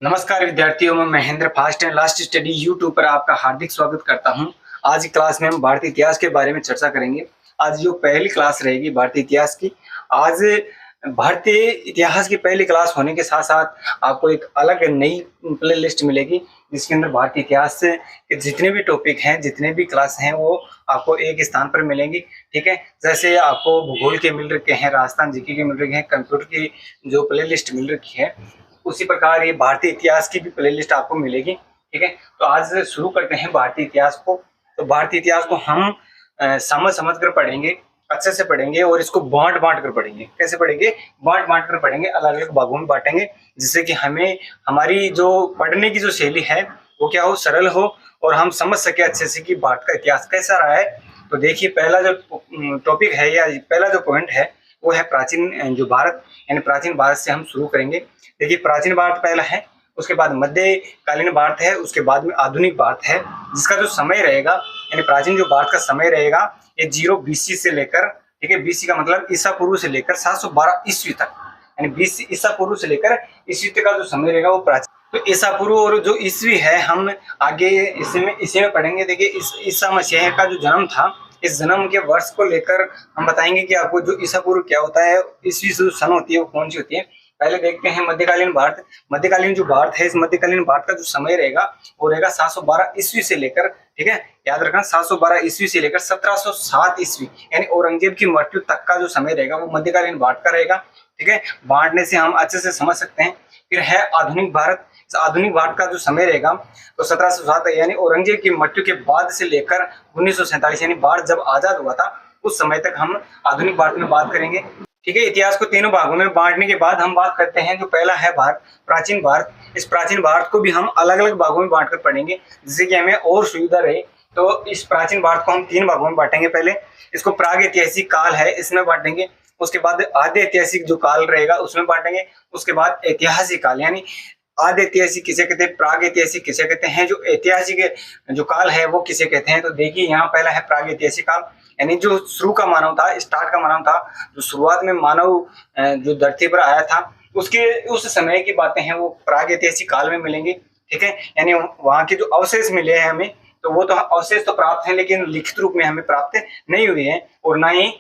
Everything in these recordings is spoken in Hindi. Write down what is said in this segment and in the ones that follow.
नमस्कार विद्यार्थियों, मैं Mahendra fast and last study YouTube पर आपका हार्दिक स्वागत करता हूं। आज की क्लास में हम भारतीय इतिहास के बारे में चर्चा करेंगे। आज जो पहली क्लास रहेगी भारतीय इतिहास की, आज भारतीय इतिहास की पहली क्लास होने के साथ साथ आपको एक अलग नई प्ले लिस्ट मिलेगी, जिसके अंदर भारतीय इतिहास के जितने भी टॉपिक हैं, जितने भी क्लास हैं, वो आपको एक स्थान पर मिलेंगी। ठीक है, जैसे आपको भूगोल के मिल रखे हैं, राजस्थान जीके के मिल रखे हैं, कंप्यूटर की जो प्ले लिस्ट मिल रखी है, उसी प्रकार ये भारतीय इतिहास की भी प्लेलिस्ट आपको मिलेगी। ठीक है, तो आज शुरू करते हैं भारतीय इतिहास को। तो भारतीय इतिहास को हम समझ समझ कर पढ़ेंगे, अच्छे से पढ़ेंगे और इसको बांट बांट कर पढ़ेंगे। कैसे पढ़ेंगे? बांट बांट कर पढ़ेंगे, अलग अलग भागों में बांटेंगे, जिससे कि हमें हमारी जो पढ़ने की जो शैली है वो क्या हो, सरल हो और हम समझ सके अच्छे से कि भारत का इतिहास कैसा रहा है। तो देखिए, पहला जो टॉपिक है या पहला जो पॉइंट है वो है प्राचीन जो भारत, यानी प्राचीन भारत से हम शुरू करेंगे। देखिए, प्राचीन भारत पहला है, उसके बाद मध्यकालीन भारत है, उसके बाद में आधुनिक भारत है, जिसका जो समय रहेगा, यानी प्राचीन जो भारत का समय रहेगा, ये 0 BC से लेकर, ठीक है, BC का मतलब ईसा पूर्व से लेकर 712 ईस्वी तक, यानी 20 ईसा पूर्व से लेकर ईस्वी तक का जो समय रहेगा वो प्राचीन। तो ईसा पूर्व और जो ईस्वी है हम आगे इसी में पढ़ेंगे। देखिए, इस ईसा मसीह का जो जन्म था, इस जन्म के वर्ष को लेकर हम बताएंगे कि आपको जो ईसा पूर्व क्या होता है, ईस्वी जो सन होती है वो कौन सी होती है। पहले देखते हैं मध्यकालीन भारत। मध्यकालीन जो भारत है, इस मध्यकालीन भारत का जो समय रहेगा वो रहेगा 712 ईस्वी से लेकर, ठीक है, याद रखना, 712 ईस्वी से लेकर 1707 ईस्वी, यानी औरंगजेब की मृत्यु तक का जो समय रहेगा वो मध्यकालीन भारत का रहेगा। ठीक है, बांटने से हम अच्छे से समझ सकते हैं। फिर है आधुनिक भारत। आधुनिक भारत का जो समय रहेगा तो 1707, यानी औरंगजेब की मृत्यु के बाद से लेकर 1947, यानी भारत जब आजाद हुआ था उस समय तक हम आधुनिक भारत में बात करेंगे। ठीक है, इतिहास को तीनों भागों में बांटने के बाद हम बात करते हैं जो पहला है भारत, प्राचीन भारत। इस प्राचीन भारत को भी हम अलग अलग भागों में बांटकर पढ़ेंगे, जिससे कि हमें और सुविधा रहे। तो इस प्राचीन भारत को हम 3 भागों में बांटेंगे। पहले इसको प्राग ऐतिहासिक काल है, इसमें बांटेंगे। उसके बाद आद्य ऐतिहासिक जो काल रहेगा उसमें बांटेंगे। उसके बाद ऐतिहासिक काल, यानी आद्य ऐतिहासिक किसे कहते हैं, प्राग ऐतिहासिक किसे कहते हैं, जो ऐतिहासिक जो काल है वो किसे कहते हैं। तो देखिए, यहाँ पहला है प्राग ऐतिहासिक काल, यानी जो शुरू का मानव था, स्टार्ट का मानव था, जो शुरुआत में मानव जो धरती पर आया था, उसके उस समय की बातें हैं वो प्राग ऐतिहासिक काल में मिलेंगी। ठीक है, यानी वहां के जो अवशेष मिले हैं हमें, तो वो तो अवशेष तो प्राप्त हैं, लेकिन लिखित रूप में हमें प्राप्त नहीं हुए हैं और ना ही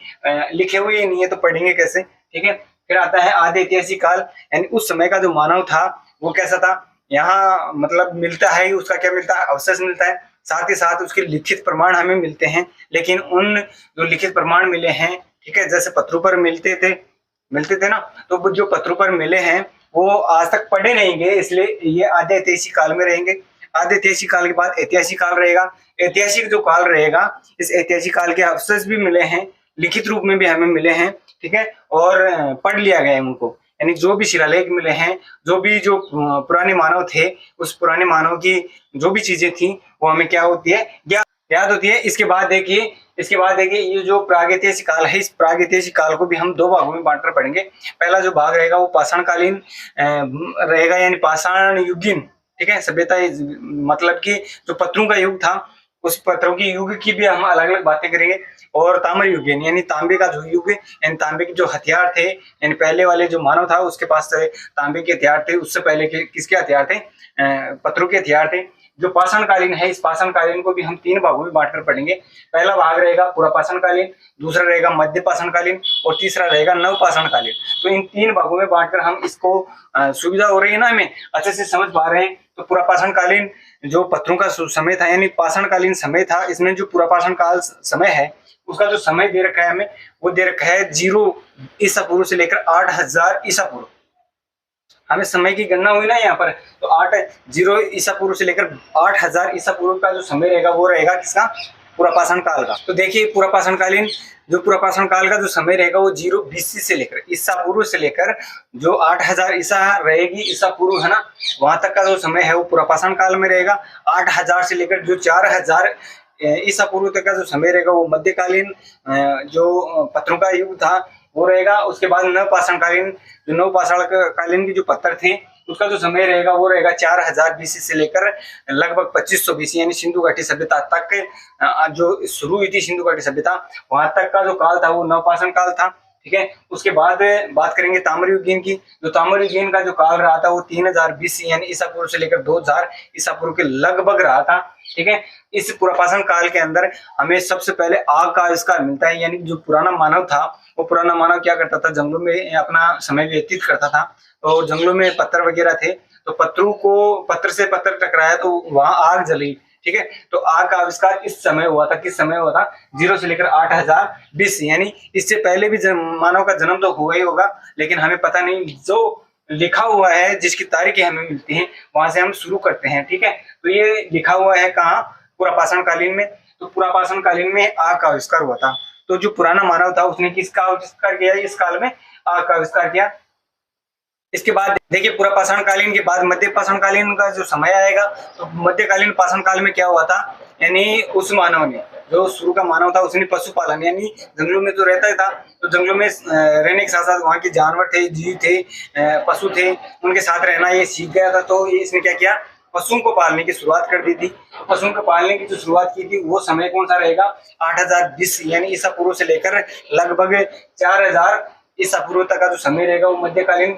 लिखे हुए नहीं है, तो पढ़ेंगे कैसे। ठीक है, फिर आता है आद्य ऐतिहासिक काल, यानी उस समय का जो मानव था वो कैसा था। यहाँ मतलब मिलता है, उसका क्या मिलता है, अवशेष मिलता है, साथ ही साथ उसके लिखित प्रमाण हमें मिलते हैं। लेकिन उन जो लिखित प्रमाण मिले हैं, ठीक है, जैसे पत्रों पर मिलते थे ना, तो वो जो पत्रों पर मिले हैं वो आज तक पढ़े नहीं गए, इसलिए ये आद्य ऐतिहासिक काल में रहेंगे। आद्य ऐतिहासिक काल के बाद ऐतिहासिक काल रहेगा। ऐतिहासिक जो काल रहेगा, इस ऐतिहासिक काल के अवशेष भी मिले हैं, लिखित रूप में भी हमें मिले हैं। ठीक है, और पढ़ लिया गया है उनको, यानी जो भी शिलालेख मिले हैं, जो पुराने मानव थे, उस पुराने मानव की जो भी चीजें थी वो हमें क्या होती है, याद होती है। इसके बाद देखिए ये जो प्रागैतिहासिक काल है, इस प्रागैतिहासिक काल को भी हम 2 भागों में बांटकर पढ़ेंगे। पहला जो भाग रहेगा वो पाषाणकालीन रहेगा, यानी पाषाण युगीन, ठीक है, सभ्यता, मतलब कि जो पत्थरों का युग था, उस पत्थरों की युग की भी हम अलग अलग बातें करेंगे। और ताम्र युगीन, यानी तांबे का जो युग, यानी तांबे के जो हथियार थे, यानी पहले वाले जो मानव था उसके पास तांबे के हथियार थे, उससे पहले के किसके हथियार थे, पत्थरों के हथियार थे। जो पाषाणकालीन है, इस पाषाणकालीन को भी हम 3 भागों में बांटकर पढ़ेंगे। पहला भाग रहेगा पूरा पाषाणकालीन, दूसरा रहेगा मध्य पाषाणकालीन और तीसरा रहेगा नव पाषाणकालीन। तो इन 3 भागों में बांटकर हम इसको सुविधा हो रही है ना, हमें अच्छे से समझ पा रहे हैं। तो पूरा पाषाणकालीन जो पत्थरों का समय था, यानी पाषाणकालीन समय था, इसमें जो पूरा पाषाण काल समय है उसका जो समय दे रखा है हमें, वो दे रखा है 0 ईसा पूर्व से लेकर 8000 ईसा पूर्व। हमें समय की गणना हुई ना यहाँ पर, तो 0 ईसा पूर्व से लेकर 8000 ईसा पूर्व का जो समय रहेगा वो रहेगा किसका, पूरा पाषाण काल का। तो देखिए, पूरा पाषाण काल का जो समय रहेगा वो 0 BC से लेकर, ईसा पूर्व से लेकर जो 8000 ईसा रहेगी, ईसा पूर्व है ना, वहां तक का जो समय है वो पूरा पाषाण काल में रहेगा। 8000 से लेकर जो 4000 ईसा पूर्व तक का जो समय रहेगा वो मध्यकालीन जो पत्थरों का युग था वो रहेगा। उसके बाद नवपाषाणकालीन, जो नवपाषाणकालीन की जो पत्थर थे उसका जो समय रहेगा वो रहेगा 4000 BC से लेकर लगभग 2500 BC, यानी सिंधु घाटी सभ्यता तक, जो शुरू हुई थी सिंधु घाटी सभ्यता, वहां तक का जो काल था वो नवपाषाण काल था। ठीक है। उसके बाद बात करेंगे ताम्रयुगीन की। जो ताम्रयुगीन का जो काल रहा था वो 3000 BC यानी ईसा पूर्व से लेकर 2000 ईसा पूर्व के लगभग रहा था, ठीक है। इस पुरापाषाण काल के अंदर हमें सबसे पहले आग का आविष्कार मिलता है, यानी जो पुराना मानव था वो पुराना मानव क्या करता था, जंगलों में अपना समय व्यतीत करता था। तो जंगलों में पत्थर वगैरह थे, तो पत्थरों को पत्थर से पत्थर टकराया तो वहां आग जली, ठीक है। तो आग का आविष्कार इस समय हुआ था, किस समय हुआ था, 0 से लेकर 8000 BC, यानी इससे पहले भी मानव का जन्म तो हुआ ही होगा, लेकिन हमें पता नहीं। जो लिखा हुआ है, जिसकी तारीखें हमें मिलती हैं, वहां से हम शुरू करते हैं, ठीक है। तो ये लिखा हुआ है कहाँ, पुरापाषाण कालीन में। तो पुरापाषाण कालीन में आग का आविष्कार हुआ था। तो जो पुराना मानव था उसने किसका आविष्कार किया, इस काल में आग का आविष्कार किया। इसके बाद देखिए पुरापाषाण कालीन के बाद मध्य पाषाण कालीन का जो समय आएगा, तो मध्यकालीन पाषाण काल में क्या हुआ था, यानी उस मानव ने, जो शुरू का मानव था, उसने पशुपालन यानी जंगलों में तो रहता था, तो जंगलों में रहने के साथ साथ वहाँ के जानवर थे, जीव थे, पशु थे, उनके साथ रहना ये सीख गया था। तो ये इसने क्या किया, पशुओं को पालने की शुरुआत कर दी थी। तो पशुओं को पालने की जो शुरुआत की थी वो समय कौन सा रहेगा, 8000 BC यानी ईसा पूर्व से लेकर लगभग 4000 ईसा पूर्व तक का जो समय रहेगा वो मध्यकालीन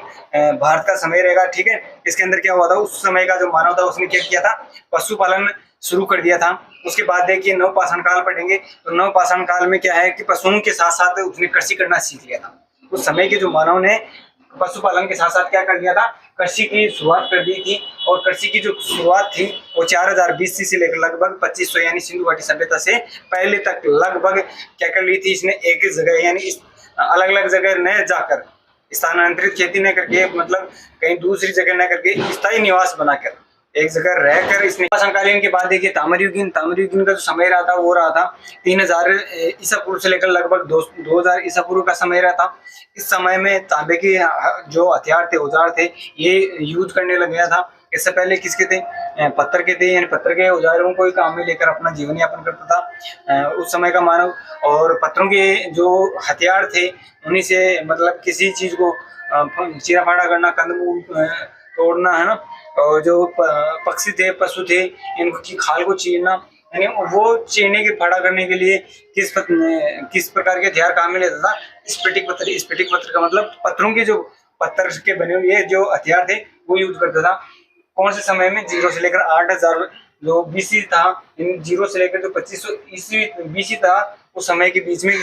भारत का समय रहेगा, ठीक है। इसके अंदर क्या हुआ था, उस समय का जो मानव था उसने क्या किया था, पशुपालन शुरू कर दिया था। उसके बाद देखिए नवपाषाण काल पढ़ेंगे, तो नवपाषाण काल में क्या है कि पशुओं के साथ साथ उसने कृषि करना सीख लिया था। उस समय के जो मानव ने पशुपालन के साथ साथ क्या कर लिया था, कृषि की शुरुआत कर दी थी। और कृषि की जो शुरुआत थी वो 4000 BC से लेकर लगभग 2500 यानी सिंधु घाटी सभ्यता से पहले तक लगभग क्या कर ली थी इसने, एक ही जगह यानी अलग अलग जगह न जाकर, स्थानांतरित खेती न करके, मतलब कहीं दूसरी जगह न करके स्थायी निवास बनाकर एक जगह रहकर इसने। समकालीन के बाद देखिए ताम्रयुगीन का जो समय रहा था वो रहा था 3000 ईसा पूर्व से लेकर लगभग 2000 ईसा पूर्व का समय रहा था। इस समय में तांबे के जो हथियार थे, औजार थे, ये यूज करने लग गया था। इससे पहले किसके थे, पत्थर के थे, यानी पत्थर के औजारों को ही काम में लेकर अपना जीवन यापन करता था उस समय का मानव। और पत्थरों के जो हथियार थे उन्हीं से मतलब किसी चीज को चीरा फाड़ा करना, कंदमूल तोड़ना, है ना। और जो पक्षी थे, पशु थे, इनकी खाल को चीरना, यानी वो चीरने के फाड़ा करने के लिए किस प्रकार के हथियार काम में लेता था, स्फटिक पत्थर। स्फटिक पत्थर का मतलब पत्थरों के जो पत्थर के बने हुए जो हथियार थे वो यूज करता था। कौन से समय में, 0 से लेकर 8000 जो BC था, इन 0 से लेकर जो 2500 ईस्वी BC था, उस समय के बीच में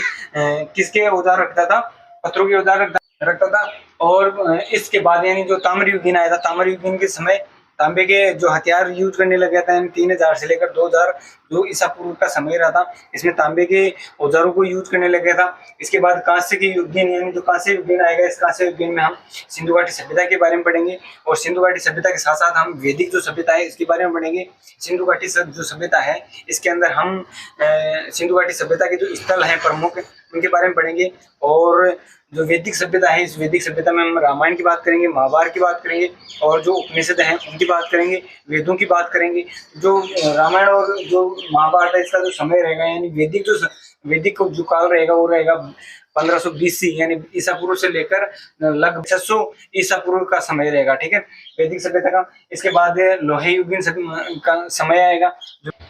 किसके औजार रखता था, पत्थरों के औजार रखता था। और इसके बाद यानी जो ताम्रयुगीन आया था, ताम्रयुगीन के समय तांबे के जो हथियार यूज करने लगे थे, 3000 से लेकर 2000 जो ईसा पूर्व का समय रहा था, इसमें तांबे के औजारों को यूज करने लगे था। इसके बाद कांस्य के युगीन यानी जो कांस्य युगीन आएगा, इस कांस्य युगीन में हम सिंधु घाटी सभ्यता के बारे में पढ़ेंगे। और सिंधु घाटी सभ्यता के साथ साथ हम वैदिक जो सभ्यता है इसके बारे में पढ़ेंगे। सिंधु घाटी जो सभ्यता है इसके अंदर हम सिंधु घाटी सभ्यता के जो स्थल हैं प्रमुख, उनके बारे में पढ़ेंगे। और जो वैदिक सभ्यता है, इस वैदिक सभ्यता में हम रामायण की बात करेंगे, महाभारत की बात करेंगे, और जो उपनिषद हैं उनकी बात करेंगे, वेदों की बात करेंगे। जो रामायण और जो महाभारत है इसका जो समय रहेगा, यानी वैदिक जो काल रहेगा वो रहेगा 1500 BC यानी ईसा पूर्व से लेकर लगभग 600 ईसा पूर्व का समय रहेगा, ठीक है, वैदिक सभ्यता का। इसके बाद लोहे युगीन का समय आएगा।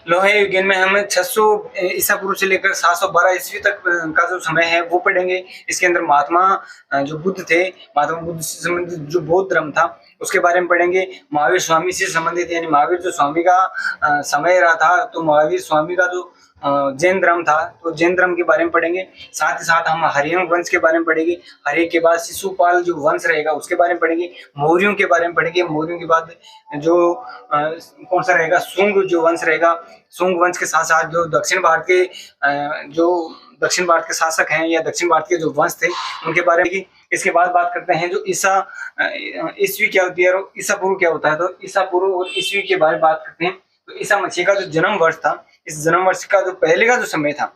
लोहे युगीन में हम 600 ईसा पूर्व से लेकर 712 ईस्वी तक का जो समय है वो पढ़ेंगे। इसके अंदर महात्मा जो बुद्ध थे, महात्मा बुद्ध से संबंधित जो बौद्ध धर्म था उसके बारे में पढ़ेंगे। महावीर स्वामी से संबंधित यानी महावीर जो स्वामी का समय रहा था, तो महावीर स्वामी का जो जैन धर्म था, तो जैन धर्म के बारे में पढ़ेंगे। साथ ही साथ हम हरियन वंश के बारे में पढ़ेंगे। हरि के बाद शिशुपाल जो वंश रहेगा उसके बारे में पढ़ेंगे। मौर्यों के बारे में पढ़ेंगे। मौर्यों के बाद जो कौन सा रहेगा, शुंग जो वंश रहेगा। शुंग वंश के साथ साथ जो दक्षिण भारत के शासक हैं या दक्षिण भारत के जो वंश थे उनके बारे में। इसके बाद बात करते हैं जो ईस्वी क्या होती है और ईसा पूर्व क्या होता है। तो ईसा पूर्व और ईस्वी के बारे में बात करते हैं। तो ईसा मसीह का जो जन्म वर्ष था, इस जन्म वर्ष का जो पहले का जो समय था,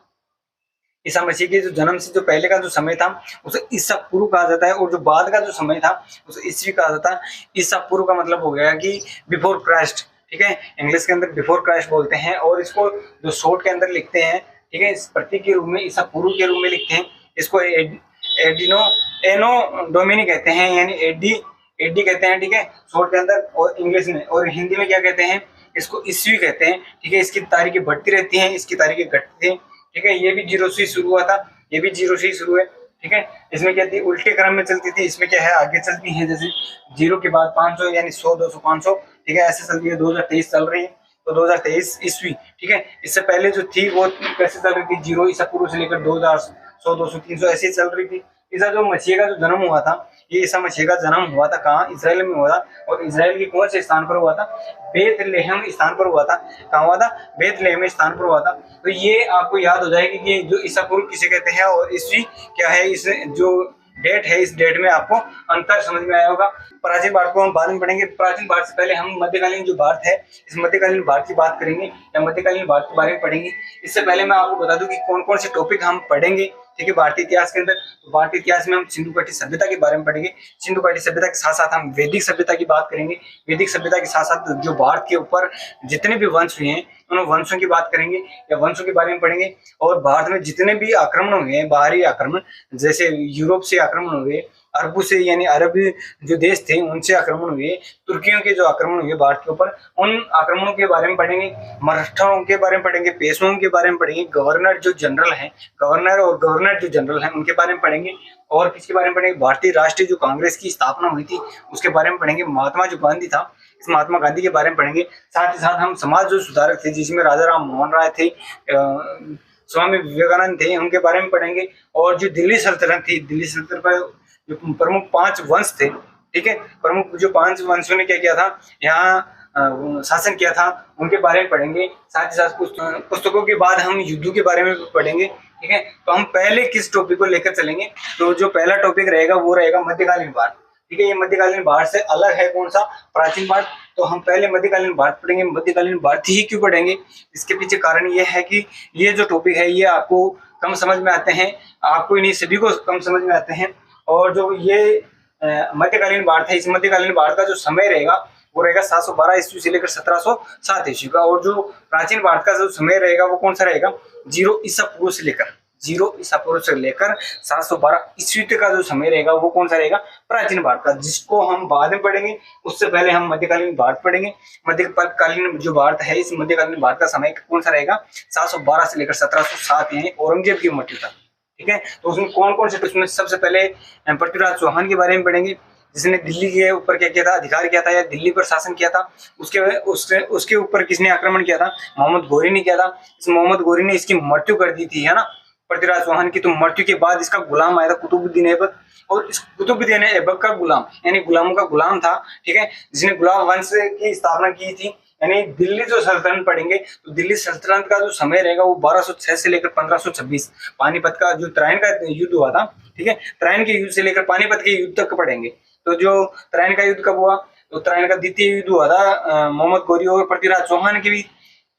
ईसा मसीह के जो जन्म से जो पहले का जो समय था उसे ईसा पूर्व कहा जाता है। और जो बाद का जो समय था उसे ईस्वी कहा जाता है। ईसा पूर्व का मतलब हो गया कि बिफोर क्राइस्ट, ठीक है, इंग्लिश के अंदर बिफोर क्राइस्ट बोलते हैं। और इसको जो शॉर्ट के अंदर लिखते हैं, ठीक है, इस प्रतीक के रूप में ईसा पूर्व के रूप में लिखते हैं। इसको एनो डोमिनी कहते हैं, यानी एडी कहते हैं, ठीक है, शॉर्ट के अंदर। और इंग्लिश में और हिंदी में क्या कहते हैं, इसको ईस्वी कहते हैं, ठीक है। इसकी तारीखें बढ़ती रहती हैं, इसकी तारीखें घटती हैं, ठीक है। ये भी 0 से शुरू हुआ था, ये भी 0 से ही शुरू है, ठीक है। इसमें क्या थी, उल्टे क्रम में चलती थी, इसमें क्या है आगे चलती है, जैसे 0 के बाद 500 यानी 100 200 500, ठीक है, ऐसे चलती है। 2023 चल रही है, तो 2023 ईस्वी, ठीक है। इससे पहले जो थी वो कैसे चल रही थी, 0 ईसा पूर्व से लेकर 2000 100 200 300 ऐसे ही चल रही थी। ईसा जो मसीह का जो जन्म हुआ था, ये ईसा मसीह का जन्म हुआ था कहाँ, इसराइल में हुआ था। और इसराइल के कौन से स्थान पर हुआ था, बेथलेहम स्थान पर हुआ था। कहाँ हुआ था, बेथलेहम स्थान पर हुआ था। तो ये आपको याद हो जाएगी कि जो ईसा पूर्व किसे कहते हैं और ईस्वी क्या है। इस जो डेट है, इस डेट में आपको अंतर समझ में आया होगा। प्राचीन भारत को हम बाद में पढ़ेंगे। प्राचीन भारत से पहले हम मध्यकालीन जो भारत है, इस मध्यकालीन भारत की बात करेंगे या मध्यकालीन भारत के बारे में पढ़ेंगे। इससे पहले मैं आपको बता दूं कि कौन कौन से टॉपिक हम पढ़ेंगे, ठीक है, भारतीय इतिहास के अंदर। तो भारतीय इतिहास में हम सिंधु घाटी सभ्यता के बारे में पढ़ेंगे। सिंधु घाटी सभ्यता के साथ साथ हम वैदिक सभ्यता की बात करेंगे। वैदिक सभ्यता के साथ साथ जो भारत के ऊपर जितने भी वंश हुए हैं उन वंशों की बात करेंगे या वंशों के बारे में पढ़ेंगे। और भारत में जितने भी आक्रमण हुए हैं, बाहरी आक्रमण, जैसे यूरोप से आक्रमण हुए, अरबों से यानी अरब जो देश थे उनसे आक्रमण हुए, तुर्कियों के जो आक्रमण हुए भारत के ऊपर, उन आक्रमणों के बारे में पढ़ेंगे। मराठाओं के बारे में पढ़ेंगे, पेशवाओं के बारे में पढ़ेंगे, गवर्नर जो जनरल हैं, गवर्नर और गवर्नर जो जनरल हैं उनके बारे में पढ़ेंगे। और किसके बारे में पढ़ेंगे, भारतीय राष्ट्रीय जो कांग्रेस की स्थापना हुई थी उसके बारे में पढ़ेंगे। महात्मा जो गांधी था, इस महात्मा गांधी के बारे में पढ़ेंगे। साथ ही साथ हम समाज जो सुधारक थे, जिसमें राजा राम मोहन राय थे, स्वामी विवेकानंद थे, उनके बारे में पढ़ेंगे। और जो दिल्ली सल्तनत थी, दिल्ली सल्तनत पर जो प्रमुख 5 वंश थे, ठीक है, प्रमुख जो 5 वंशों ने क्या किया था, यहाँ शासन किया था, उनके बारे में पढ़ेंगे। साथ ही साथ पुस्तकों के बाद हम युद्धों के बारे में पढ़ेंगे, ठीक है। तो हम पहले किस टॉपिक को लेकर चलेंगे, तो जो पहला टॉपिक रहेगा वो रहेगा मध्यकालीन भारत, ठीक है। ये मध्यकालीन भारत से अलग है कौन सा, प्राचीन भारत। तो हम पहले मध्यकालीन भारत पढ़ेंगे। मध्यकालीन भारत ही क्यों पढ़ेंगे, इसके पीछे कारण ये है कि ये जो टॉपिक है ये आपको कम समझ में आते हैं, आपको नहीं, सभी को कम समझ में आते हैं। और जो ये मध्यकालीन भारत है, इस मध्यकालीन भारत का जो समय रहेगा वो रहेगा 712 ईस्वी से लेकर 1707 ईस्वी का। और जो प्राचीन भारत का जो समय रहेगा वो कौन सा रहेगा, 0 ईसा पूर्व से लेकर 712 ईस्वी तक का जो समय रहेगा वो कौन सा रहेगा, प्राचीन भारत का, जिसको हम बाद में पढ़ेंगे। उससे पहले हम मध्यकालीन भारत पढ़ेंगे। मध्यकालीन जो भारत है, इस मध्यकालीन भारत का समय कौन सा रहेगा, 712 से लेकर 1707, यानी औरंगजेब की मृत्यु तक, ठीक है। तो उसमें कौन कौन से, उसमें सबसे पहले पृथ्वीराज चौहान के बारे में पढ़ेंगे, जिसने दिल्ली के ऊपर क्या किया था, अधिकार किया था या दिल्ली पर शासन किया था। उसके ऊपर किसने आक्रमण किया था, मोहम्मद गौरी ने किया था। इस मोहम्मद गौरी ने इसकी मृत्यु कर दी थी, है ना, पृथ्वीराज चौहान की। तो मृत्यु के बाद इसका गुलाम आया था कुतुबुद्दीन ऐबक, और इस कुतुबुद्दीन ऐबक का गुलाम यानी गुलामों का गुलाम था, ठीक है, जिसने गुलाम वंश की स्थापना की थी। यानी दिल्ली जो सल्तनत पढ़ेंगे, तो दिल्ली सल्तनत का जो समय रहेगा वो 1206 से लेकर 1526, पानीपत का जो त्राइन का युद्ध हुआ था, ठीक है, त्राइन के युद्ध से लेकर पानीपत के युद्ध तक पढ़ेंगे। तो जो त्राइन का युद्ध कब हुआ, तो त्राइन का द्वितीय युद्ध हुआ था मोहम्मद गौरी और पृथ्वीराज चौहान के बीच,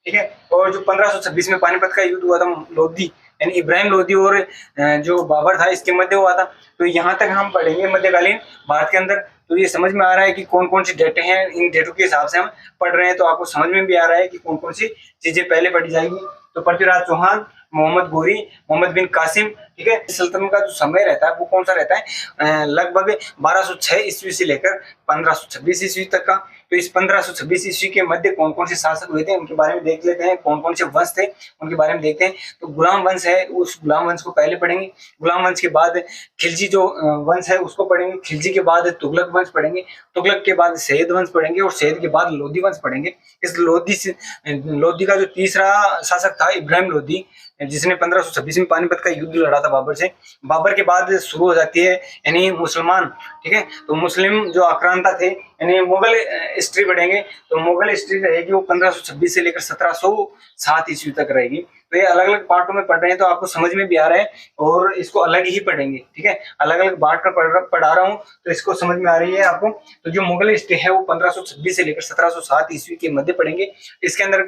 ठीक है। और जो 1526 में पानीपत का युद्ध हुआ था, लोधी यानी इब्राहिम लोधी और जो बाबर था, इसके मध्य हुआ था। तो यहाँ तक हम पढ़ेंगे मध्यकालीन भारत के अंदर। तो ये समझ में आ रहा है कि कौन कौन सी डेटे हैं, इन डेटों के हिसाब से हम पढ़ रहे हैं। तो आपको समझ में भी आ रहा है कि कौन कौन सी चीजें पहले पढ़ी जाएगी। तो पृथ्वीराज चौहान, मोहम्मद गौरी, मोहम्मद बिन कासिम, ठीक है। सल्तनत का जो समय रहता है वो कौन सा रहता है, लगभग 1206 ईस्वी से लेकर 1526 ईस्वी तक का। तो इस 1526 ईस्वी के मध्य कौन कौन से शासक हुए थे उनके बारे में देख लेते हैं, कौन कौन से वंश थे उनके बारे में देखते हैं। तो गुलाम वंश है, उस गुलाम वंश को पहले पढ़ेंगे। गुलाम वंश के बाद खिलजी जो वंश है उसको पढ़ेंगे। खिलजी के बाद तुगलक वंश पढ़ेंगे। तुगलक के बाद सैयद वंश पढ़ेंगे और सैयद के बाद लोधी वंश पढ़ेंगे। इस लोधी का जो तीसरा शासक था इब्राहिम लोधी, जिसने 1526 में पानीपत का युद्ध लड़ा था बाबर से। बाबर के बाद शुरू हो जाती है यानी मुसलमान, ठीक है। तो मुस्लिम जो आक्रांता थे यानी मुगल हिस्ट्री पढ़ेंगे। तो मुगल हिस्ट्री रहेगी वो 1526 से लेकर 1707 ईस्वी तक रहेगी। तो ये अलग अलग पार्टों में पढ़ रहे हैं तो आपको समझ में भी आ रहा है, और इसको अलग ही पढ़ेंगे, ठीक है। अलग अलग बांट कर पढ़ा रहा हूँ तो इसको समझ में आ रही है आपको। तो जो मुगल हिस्ट्री है वो 1526 से लेकर 1707 ईस्वी के मध्य पढ़ेंगे। इसके अंदर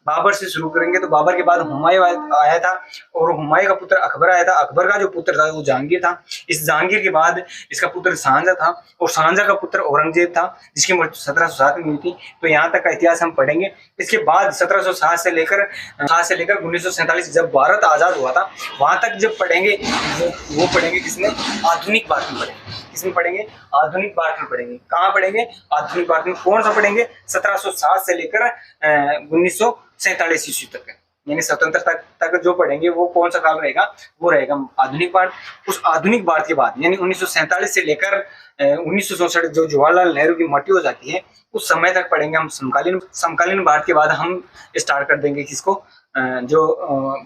बाबर से शुरू करेंगे। तो बाबर के बाद हुमायूं आया था और हुमायूं का पुत्र अकबर आया था। अकबर का जो पुत्र था वो जहांगीर था। इस जहांगीर के बाद इसका पुत्र शाहजहां था और शाहजहां का पुत्र औरंगजेब था, जिसकी मृत्यु 1707 में हुई थी। तो यहाँ तक का इतिहास हम पढ़ेंगे। इसके बाद 1707 से लेकर 1947 जब भारत आजाद हुआ था वहां तक जब पढ़ेंगे वो पढ़ेंगे किसमें, आधुनिक भारत में पढ़ेंगे। किसमें पढ़ेंगे, आधुनिक भारत में पढ़ेंगे। कहाँ पढ़ेंगे, आधुनिक भारत में। कौन सा पढ़ेंगे, 1707 से लेकर 1947 ईस्वी तक है, यानी स्वतंत्रता तक जो पढ़ेंगे वो कौन सा काल रहेगा, वो रहेगा आधुनिक भारत। उस आधुनिक भारत के बाद यानी 1947 से लेकर 1964 जो जवाहरलाल नेहरू की मृत्यु हो जाती है उस समय तक पढ़ेंगे हम समकालीन। समकालीन भारत के बाद हम स्टार्ट कर देंगे किसको, जो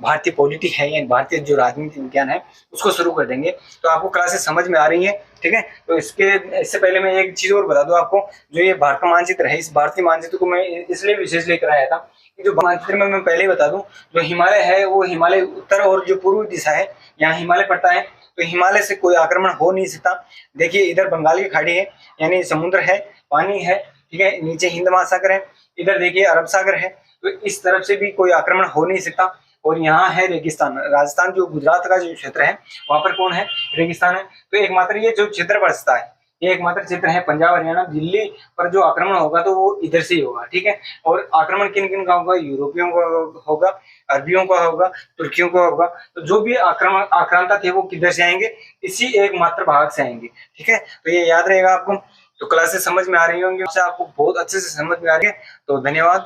भारतीय पॉलिटी है या भारतीय जो राजनीति विज्ञान है उसको शुरू कर देंगे। तो आपको क्लासेस समझ में आ रही है, ठीक है। तो इससे पहले मैं एक चीज और बता दूं आपको, जो ये भारत का मानचित्र है, इस भारतीय मानचित्र को मैं इसलिए विशेष लेकर आया था कि जो मानचित्र में मैं पहले ही बता दूं, जो हिमालय है वो हिमालय उत्तर और जो पूर्वी दिशा है यहाँ हिमालय पड़ता है, तो हिमालय से कोई आक्रमण हो नहीं सकता। देखिए इधर बंगाल की खाड़ी है यानी समुद्र है, पानी है, ठीक है, नीचे हिंद महासागर है, इधर देखिए अरब सागर है, तो इस तरफ से भी कोई आक्रमण हो नहीं सकता। और यहाँ है रेगिस्तान, राजस्थान जो गुजरात का जो क्षेत्र है वहां पर कौन है, रेगिस्तान है। तो एकमात्र ये जो क्षेत्र बचता है ये एकमात्र क्षेत्र है पंजाब हरियाणा दिल्ली पर जो आक्रमण होगा तो वो इधर से ही होगा, ठीक है। और आक्रमण किन किन का होगा, यूरोपियों का होगा, अरबियों का होगा, तुर्कियों का होगा। तो जो भी आक्रांता थे वो किधर से आएंगे, इसी एकमात्र भाग से आएंगे, ठीक है। तो ये याद रहेगा आपको। तो क्लासेस समझ में आ रही होंगी, आपको बहुत अच्छे से समझ में आ रही है। तो धन्यवाद।